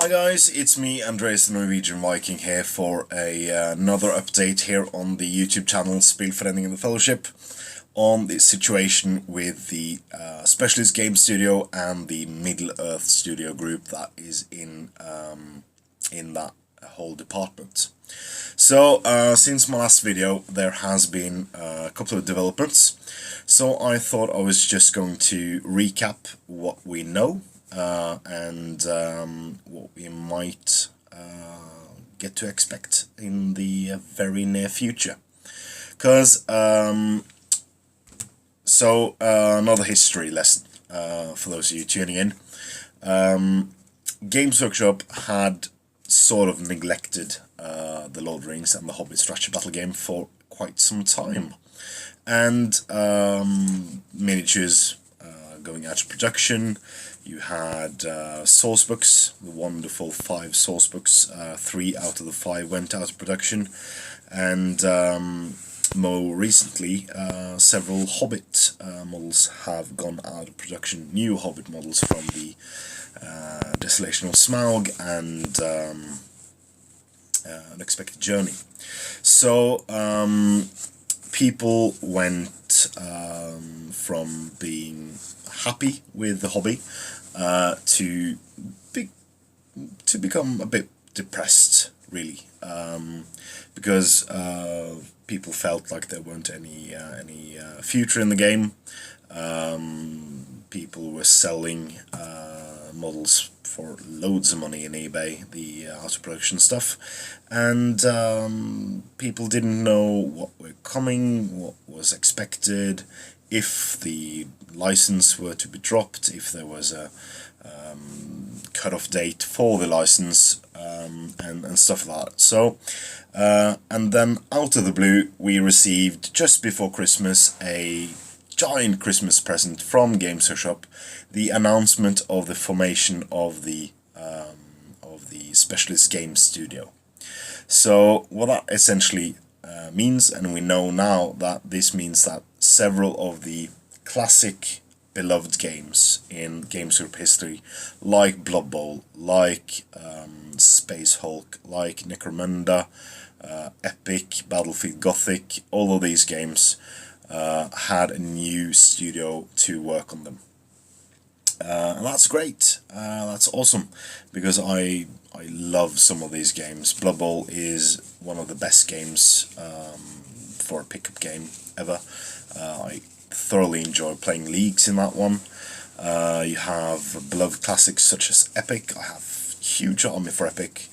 Hi guys, it's me, Andreas the Norwegian Viking here for another update here on the YouTube channel Spillforeningen the Fellowship on the situation with the Specialist Game Studio and the Middle-earth Studio group that is in that whole department. So, since my last video, there has been a couple of developments, so I thought I was just going to recap what we know and what we might get to expect in the very near future. Because, another history lesson for those of you tuning in. Games Workshop had sort of neglected the Lord of the Rings and the Hobbit strategy battle game for quite some time. And miniatures going out of production. You had source books, the wonderful 5 source books. 3 out of the 5 went out of production, and more recently, several Hobbit models have gone out of production. New Hobbit models from the Desolation of Smaug and Unexpected Journey. So people went from being happy with the hobby to become a bit depressed, really, because people felt like there weren't any future in the game. People were selling models for loads of money in eBay, the out of production stuff, and people didn't know what were coming, what was expected, if the license were to be dropped, if there was a cut-off date for the license, and stuff like that. So, and then out of the blue, we received, just before Christmas, a giant Christmas present from Games Workshop, the announcement of the formation of the Specialist Game Studio. So what that essentially means, and we know now that this means that several of the classic beloved games in Games Workshop history, like Blood Bowl, like Space Hulk, like Necromunda, Epic, Battlefield Gothic, all of these games had a new studio to work on them. And that's great, that's awesome, because I love some of these games. Blood Bowl is one of the best games for a pickup game ever. I thoroughly enjoy playing leagues in that one. You have beloved classics such as Epic. I have huge army for Epic.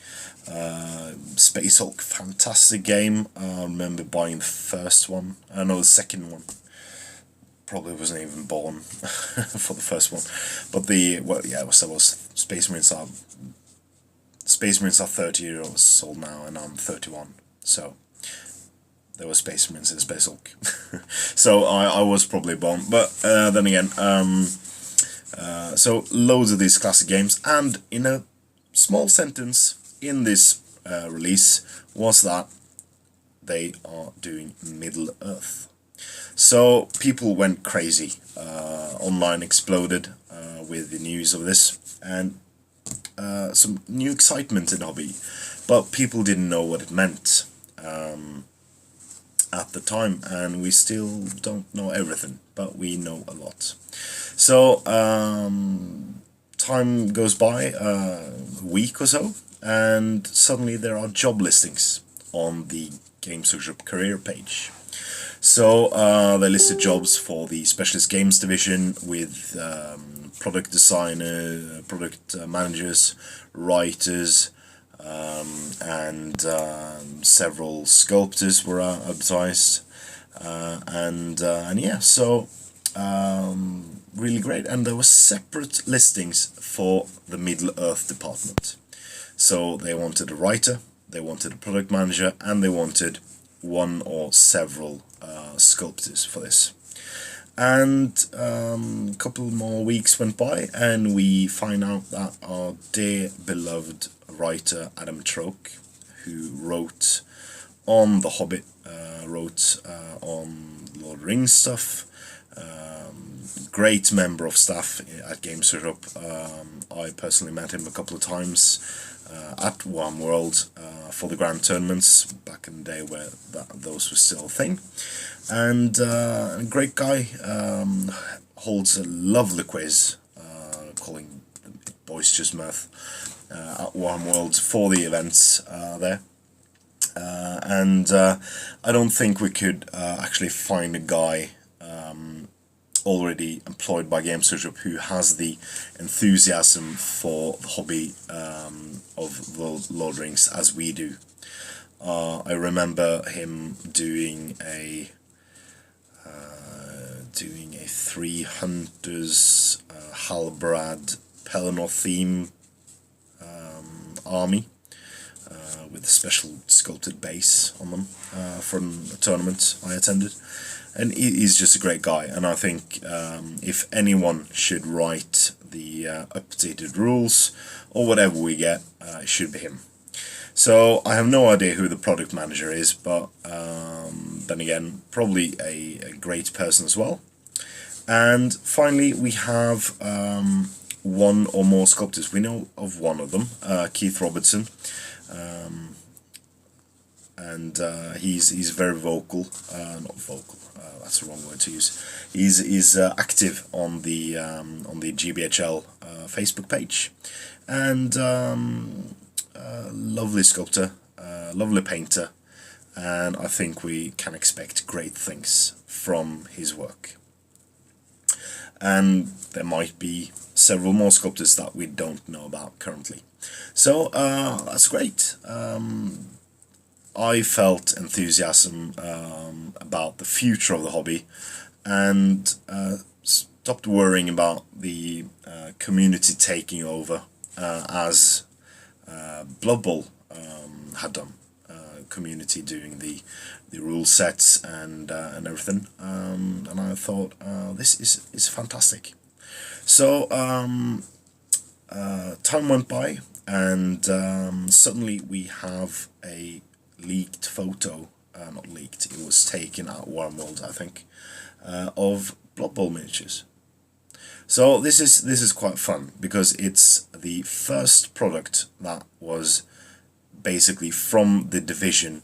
Space Hulk, fantastic game. I remember buying the first one. No, the second one. Probably wasn't even born for the first one, but Space Marines are 30 years old now, and I'm 31. So there were Space Marines in Space Hulk. So I was probably born, but then again, so loads of these classic games, and in a small sentence in this release was that they are doing Middle-earth. So people went crazy. Online exploded with the news of this, and some new excitement in the hobby, but people didn't know what it meant at the time, and we still don't know everything, but we know a lot. So time goes by, a week or so, and suddenly there are job listings on the Games Workshop career page. So they listed jobs for the Specialist Games division with product designer, product managers, writers, and several sculptors were advertised, and yeah, so really great. And there were separate listings for the Middle-earth department. So they wanted a writer, they wanted a product manager, and they wanted one or several sculptors for this. And a couple more weeks went by, and we find out that our dear beloved writer Adam Troke, who wrote on The Hobbit, wrote on Lord of the Rings stuff. Great member of staff at Games Workshop. I personally met him a couple of times at Warm World for the grand tournaments back in the day where those were still a thing. And a great guy, holds a lovely quiz calling Boisterous Mirth at Warm World for the events there. And I don't think we could actually find a guy already employed by Games Workshop who has the enthusiasm for the hobby of the Lord of the Rings as we do. I remember him doing a Three Hunters Halbrand Pelennor theme army with a special sculpted base on them from a tournament I attended. And he's just a great guy, and I think if anyone should write the updated rules or whatever we get, it should be him. So I have no idea who the product manager is, but then again, probably a great person as well. And finally, we have one or more sculptors. We know of one of them, Keith Robertson. And he's very vocal, not vocal. That's the wrong word to use. He's active on the GBHL Facebook page, and lovely sculptor, lovely painter, and I think we can expect great things from his work. And there might be several more sculptors that we don't know about currently. So that's great. I felt enthusiasm about the future of the hobby, and stopped worrying about the community taking over as Blood Bowl had done. Community doing the rule sets and everything, and I thought this is fantastic. So time went by, and suddenly we have a leaked photo, not leaked, it was taken at Warm World, I think, of Blood Bowl miniatures. So this is quite fun, because it's the first product that was basically from the division,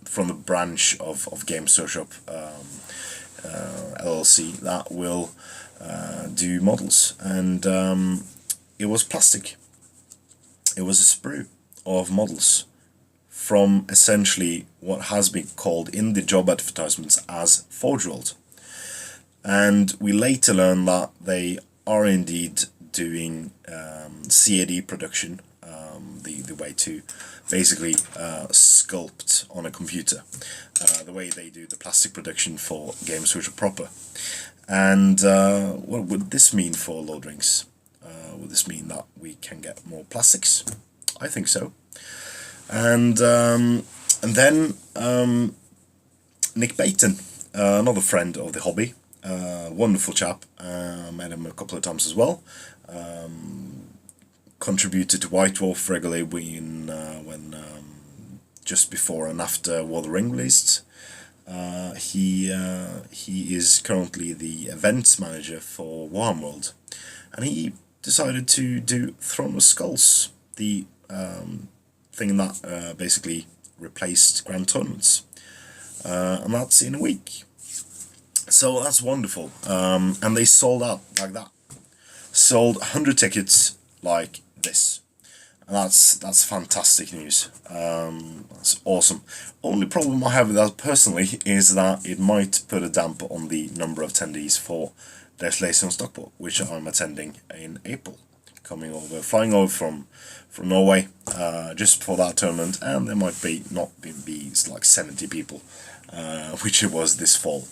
from the branch of Games Workshop LLC that will do models, and it was plastic. It was a sprue of models from essentially what has been called in the job advertisements as Forge World. And we later learned that they are indeed doing CAD production, the way to basically sculpt on a computer, the way they do the plastic production for Games Workshop proper. And what would this mean for Lord of the Rings? Would this mean that we can get more plastics? I think so. And then Nick Baton, another friend of the hobby, wonderful chap, met him a couple of times as well, contributed to White Wolf regularly when just before and after War of the Ring released. He is currently the events manager for Warm World, and he decided to do Throne of Skulls, the thing that basically replaced Grand Tournaments, and that's in a week. So that's wonderful, and they sold out like that. Sold 100 tickets like this, and that's fantastic news. That's awesome. Only problem I have with that personally is that it might put a damper on the number of attendees for Desolation Stockport, which I'm attending in April, flying over from Norway just for that tournament, and there might be like 70 people, which it was this fall.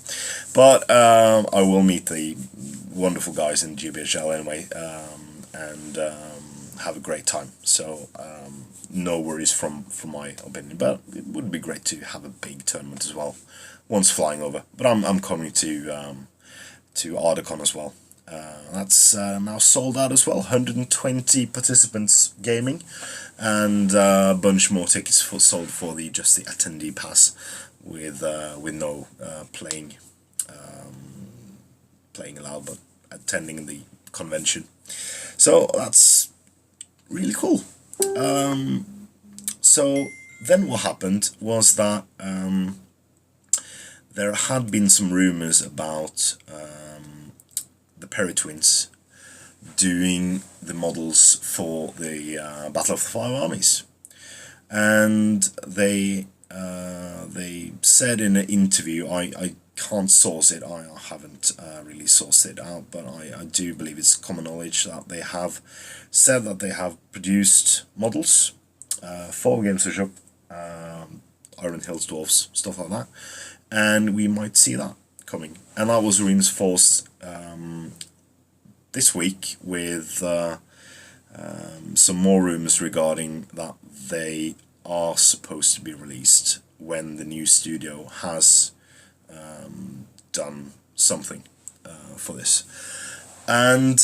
But I will meet the wonderful guys in GBHL anyway, and have a great time. So no worries from my opinion, but it would be great to have a big tournament as well once flying over. But I'm coming to Ardacon as well. That's now sold out as well. 120 participants gaming, and a bunch more tickets sold for just the attendee pass, with no playing allowed, but attending the convention. So that's really cool. So then what happened was that there had been some rumors about the Perry twins doing the models for the Battle of the Five Armies, and they said in an interview, I can't source it, I haven't really sourced it out, but I do believe it's common knowledge that they have said that they have produced models for Games Workshop, Iron Hills Dwarfs, stuff like that, and we might see that coming. And that was reinforced this week with some more rumors regarding that they are supposed to be released when the new studio has done something for this. And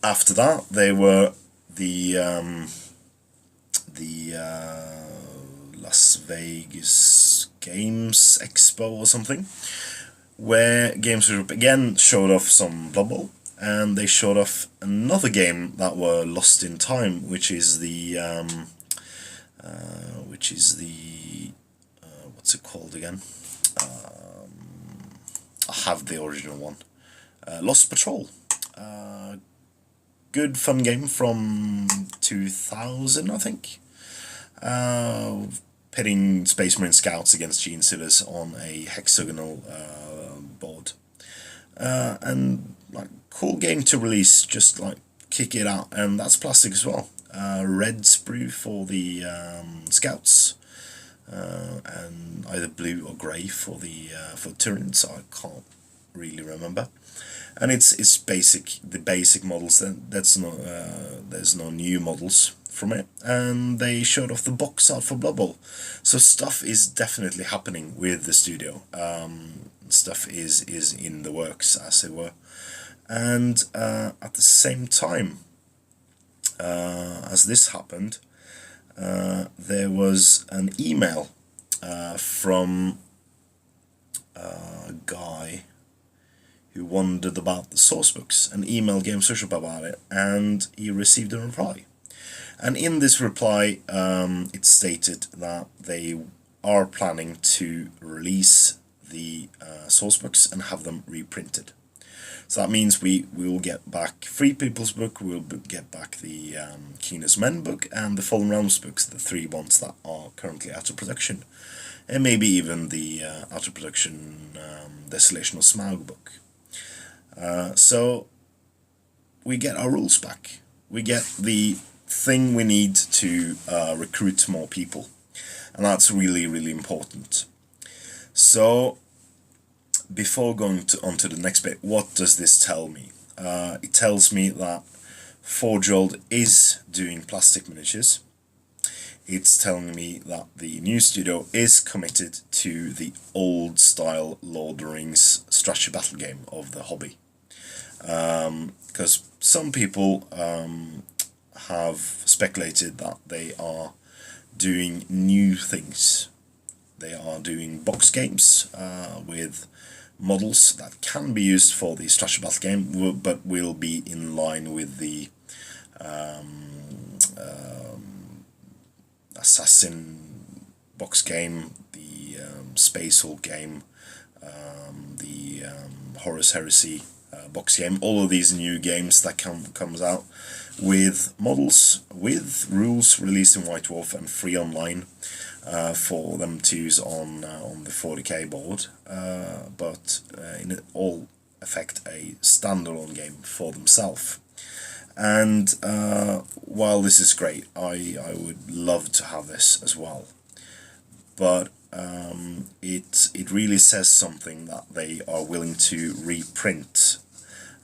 after that, they were the Las Vegas Games Expo or something, where Games Workshop again showed off some Blood Bowl, and they showed off another game that were lost in time, which is the what's it called again? I have the original one. Lost Patrol. Good fun game from 2000, I think. Pitting Space Marine Scouts against Genestealers on a hexagonal board. And like cool game to release, just like kick it out, and that's plastic as well. Red sprue for the Scouts, and either blue or grey for the Tyrants. I can't really remember. And it's the basic models. That's no there's no new models from it, and they showed off the box art for Blood Bowl. So stuff is definitely happening with the studio. Stuff is in the works, as it were. And at the same time as this happened, there was an email from a guy who wondered about the source books and emailed Games Workshop about it, and he received a reply. And in this reply, it stated that they are planning to release the source books and have them reprinted. So that means we will get back Free People's book, we'll get back the Keenest Men book, and the Fallen Realms books, the three ones that are currently out of production. And maybe even the out of production Desolation of Smaug book. So we get our rules back. We get the thing we need to recruit more people. And that's really, really important. So before going on to the next bit, what does this tell me? It tells me that Forge World is doing plastic miniatures. It's telling me that the new studio is committed to the old style Lord of the Rings strategy battle game of the hobby. Because some people have speculated that they are doing new things. They are doing box games with models that can be used for the strategy battle game, but will be in line with the Assassin box game, the Space Hulk game, the Horus Heresy box game. All of these new games that comes out with models, with rules released in White Dwarf and free online for them to use on the 40k board, but in all effect a standalone game for themselves. And while this is great, I would love to have this as well, but it really says something that they are willing to reprint.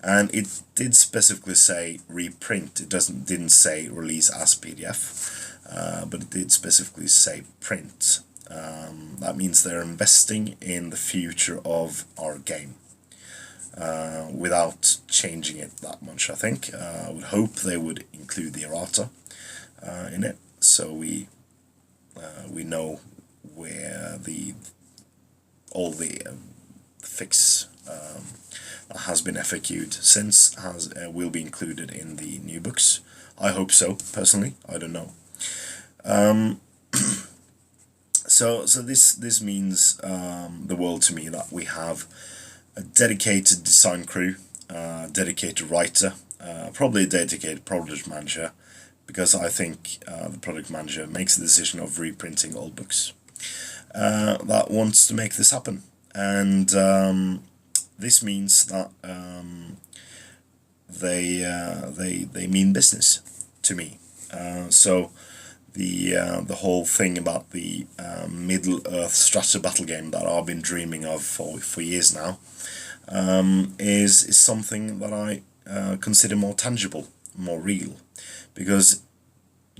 And it did specifically say reprint. It didn't say release as PDF, but it did specifically say print. That means they're investing in the future of our game without changing it that much, I think. I would hope they would include the errata in it, so we know where the all the fix that has been FAQ'd since will be included in the new books. I hope so, personally. I don't know. So this means the world to me, that we have a dedicated design crew, dedicated writer, probably a dedicated product manager, because I think the product manager makes the decision of reprinting old books, that wants to make this happen. And this means that they mean business to me. So the whole thing about the Middle Earth Strata battle game that I've been dreaming of for years now, is something that I consider more tangible, more real, because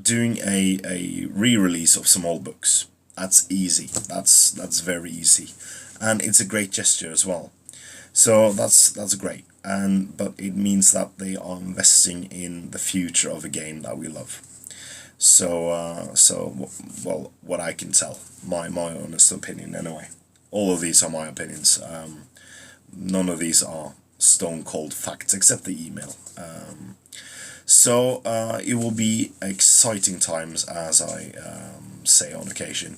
doing a re-release of some old books, that's easy. That's very easy, and it's a great gesture as well. So that's great, but it means that they are investing in the future of a game that we love. So well, what I can tell, my honest opinion anyway. All of these are my opinions. None of these are stone cold facts except the email. So it will be exciting times, as I say on occasion,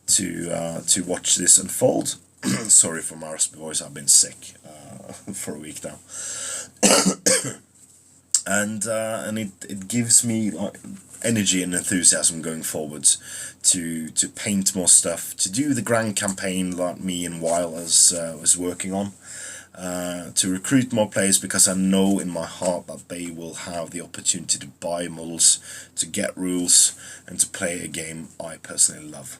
to watch this unfold. Sorry for my raspy voice. I've been sick for a week now, and it gives me like energy and enthusiasm going forwards to paint more stuff, to do the grand campaign that me and Weil was working on, to recruit more players, because I know in my heart that they will have the opportunity to buy models, to get rules, and to play a game I personally love,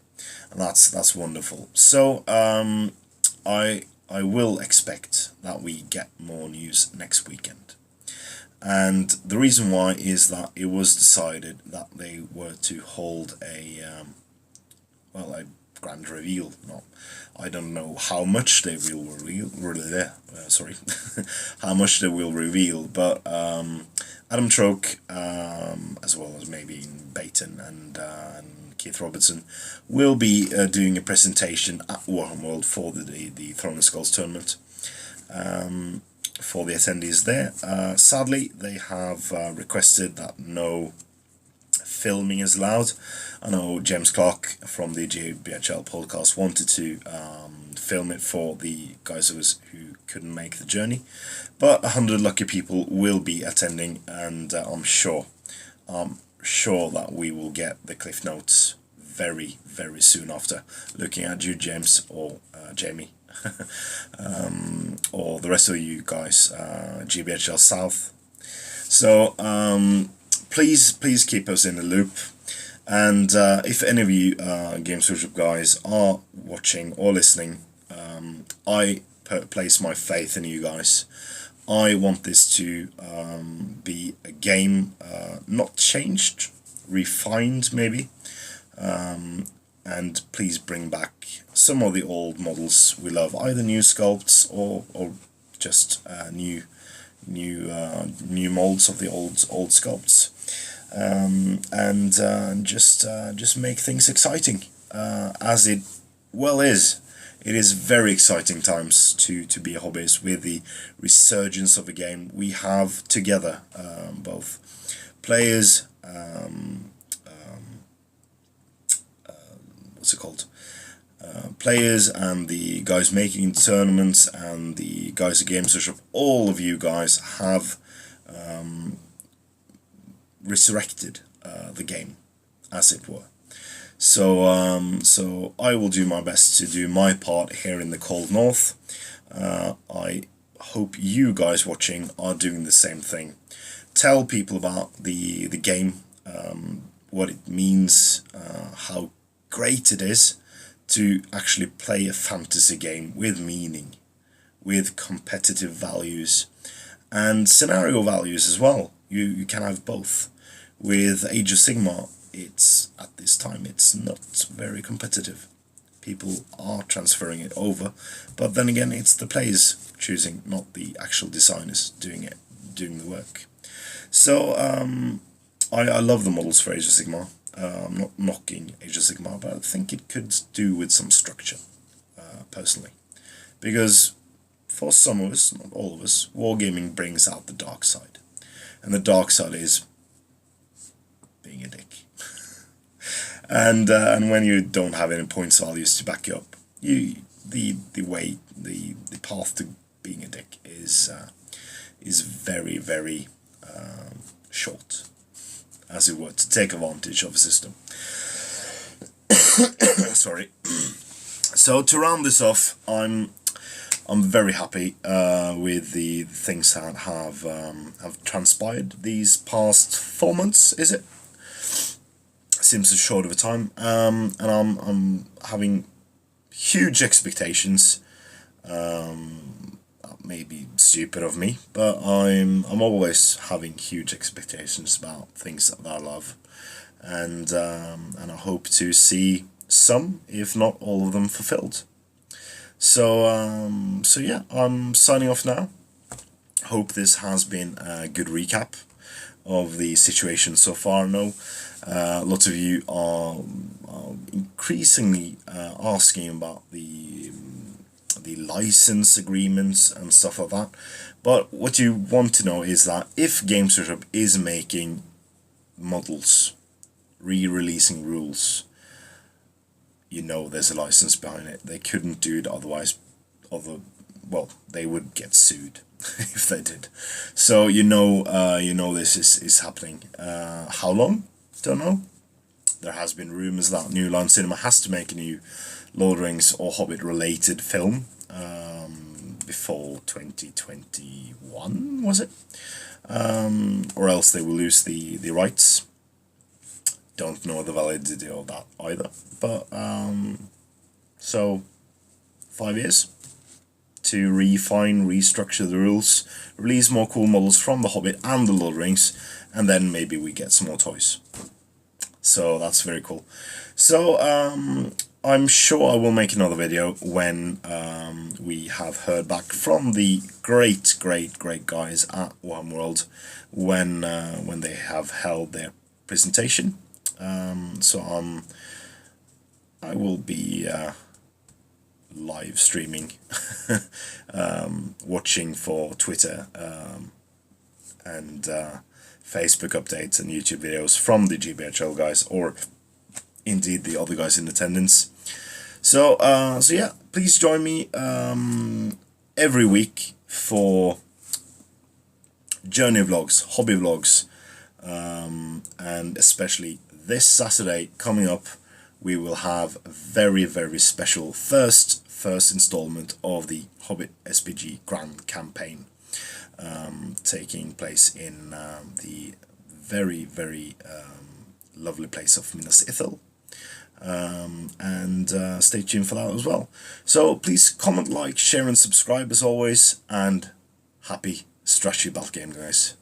and that's wonderful. So I will expect that we get more news next weekend. And the reason why is that it was decided that they were to hold a grand reveal. No, I don't know how much they will reveal. Sorry, how much they will reveal. But Adam Troke, as well as maybe Baton and Keith Robertson, will be doing a presentation at Warhammer World for the Throne of Skulls tournament. For the attendees there. Sadly, they have requested that no filming is allowed. I know James Clark from the GBHL podcast wanted to film it for the guys who couldn't make the journey, but 100 lucky people will be attending, and I'm sure that we will get the cliff notes very, very soon after. Looking at you, James, or Jamie. Or the rest of you guys, GBHL South. So please keep us in the loop, and if any of you Games Workshop guys are watching or listening, I place my faith in you guys. I want this to be a game not changed, refined maybe, and please bring back some of the old models we love, either new sculpts or just new molds of the old sculpts, and just make things exciting, as it well is. It is very exciting times to be a hobbyist with the resurgence of a game. We have together both players, what's it called? Players and the guys making tournaments and the guys at Games Workshop. All of you guys have resurrected the game, as it were. So I will do my best to do my part here in the cold north. I hope you guys watching are doing the same thing. Tell people about the game, what it means, how great it is to actually play a fantasy game with meaning, with competitive values, and scenario values as well. You can have both. With Age of Sigmar, at this time it's not very competitive. People are transferring it over, but then again it's the players choosing, not the actual designers doing the work. So I love the models for Age of Sigmar. I'm not knocking Age of Sigmar, but I think it could do with some structure, personally. Because for some of us, not all of us, wargaming brings out the dark side. And the dark side is being a dick. And when you don't have any points values to back you up, the path to being a dick is very, very short, as it were, to take advantage of a system. Sorry. So to round this off, I'm very happy with the things that have transpired these past 4 months. Is it? Seems a short of a time, and I'm having huge expectations. Maybe stupid of me, but I'm always having huge expectations about things that I love, and I hope to see some, if not all of them, fulfilled. So yeah, I'm signing off now. Hope this has been a good recap of the situation so far. No, lots of you are increasingly asking about the license agreements and stuff like that. But what you want to know is that if Games Workshop is making models, re-releasing rules, you know there's a license behind it. They couldn't do it otherwise. Well, they would get sued if they did. So you know this is happening. How long? Don't know. There has been rumors that New Line Cinema has to make a new Lord of the Rings or Hobbit related film before 2021, was it? Or else they will lose the rights. Don't know the validity of that either. But so 5 years to refine, restructure the rules, release more cool models from the Hobbit and the Lord of the Rings, and then maybe we get some more toys. So that's very cool. So I'm sure I will make another video when we have heard back from the great guys at Warhammer World when they have held their presentation. So I will be live streaming, watching for Twitter and Facebook updates and YouTube videos from the GBHL guys, or indeed the other guys in attendance. So yeah, please join me every week for journey vlogs, hobby vlogs, and especially this Saturday coming up, we will have a very special first installment of the Hobbit SPG Grand Campaign, taking place in the very lovely place of Minas Ithil. And stay tuned for that as well. So please comment, like, share and subscribe as always, and happy strategy battle game, guys.